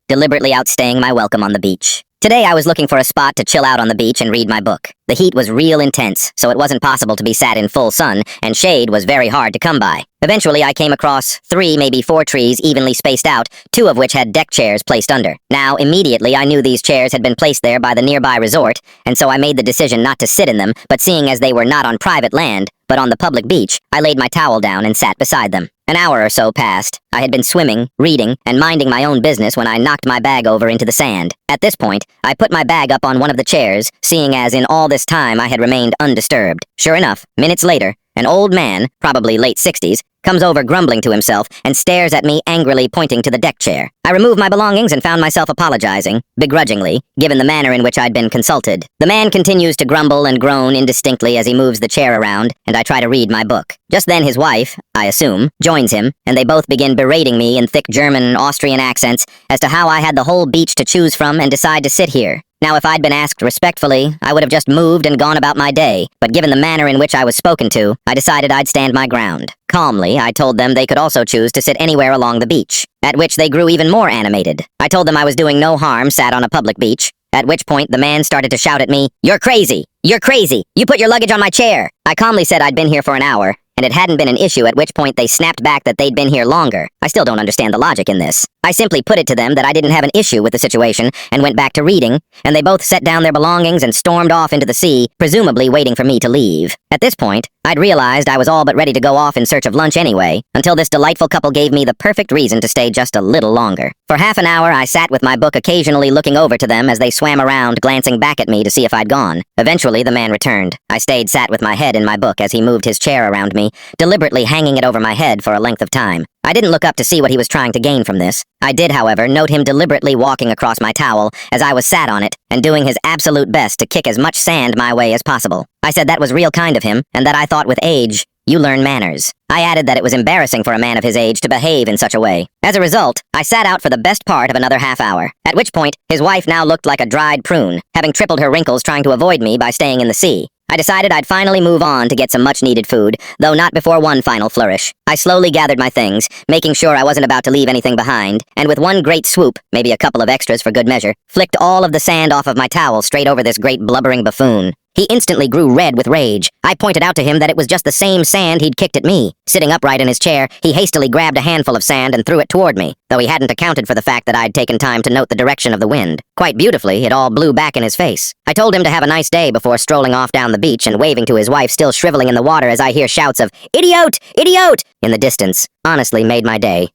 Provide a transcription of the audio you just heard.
deliberately outstaying my welcome on the beach. Today I was looking for a spot to chill out on the beach and read my book. The heat was real intense, so it wasn't possible to be sat in full sun, and shade was very hard to come by. Eventually I came across 3, maybe 4 trees evenly spaced out, 2 of which had deck chairs placed under. Now, immediately I knew these chairs had been placed there by the nearby resort, and so I made the decision not to sit in them, but seeing as they were not on private land, but on the public beach, I laid my towel down and sat beside them. An hour or so passed. I had been swimming, reading, and minding my own business when I knocked my bag over into the sand. At this point, I put my bag up on one of the chairs, seeing as in all this time I had remained undisturbed. Sure enough, minutes later, an old man, probably late 60s, comes over grumbling to himself and stares at me angrily pointing to the deck chair. I removed my belongings and found myself apologizing, begrudgingly, given the manner in which I'd been consulted. The man continues to grumble and groan indistinctly as he moves the chair around, and I try to read my book. Just then his wife, I assume, joins him, and they both begin berating me in thick German and Austrian accents as to how I had the whole beach to choose from and decide to sit here. Now, if I'd been asked respectfully, I would have just moved and gone about my day, but given the manner in which I was spoken to, I decided I'd stand my ground. Calmly, I told them they could also choose to sit anywhere along the beach, at which they grew even more animated. I told them I was doing no harm sat on a public beach, at which point the man started to shout at me, "You're crazy! You're crazy! You put your luggage on my chair!" I calmly said I'd been here for an hour, and it hadn't been an issue, at which point they snapped back that they'd been here longer. I still don't understand the logic in this. I simply put it to them that I didn't have an issue with the situation and went back to reading, and they both set down their belongings and stormed off into the sea, presumably waiting for me to leave. At this point, I'd realized I was all but ready to go off in search of lunch anyway, until this delightful couple gave me the perfect reason to stay just a little longer. For half an hour, I sat with my book occasionally looking over to them as they swam around, glancing back at me to see if I'd gone. Eventually, the man returned. I stayed sat with my head in my book as he moved his chair around me, deliberately hanging it over my head for a length of time. I didn't look up to see what he was trying to gain from this. I did, however, note him deliberately walking across my towel as I was sat on it and doing his absolute best to kick as much sand my way as possible. I said that was real kind of him, and that I thought with age, you learn manners. I added that it was embarrassing for a man of his age to behave in such a way. As a result, I sat out for the best part of another half hour, at which point his wife now looked like a dried prune, having tripled her wrinkles trying to avoid me by staying in the sea. I decided I'd finally move on to get some much-needed food, though not before one final flourish. I slowly gathered my things, making sure I wasn't about to leave anything behind, and with one great swoop, maybe a couple of extras for good measure, flicked all of the sand off of my towel straight over this great blubbering buffoon. He instantly grew red with rage. I pointed out to him that it was just the same sand he'd kicked at me. Sitting upright in his chair, he hastily grabbed a handful of sand and threw it toward me, though he hadn't accounted for the fact that I'd taken time to note the direction of the wind. Quite beautifully, it all blew back in his face. I told him to have a nice day before strolling off down the beach and waving to his wife still shriveling in the water as I hear shouts of, "Idiot! Idiot!" in the distance. Honestly, made my day.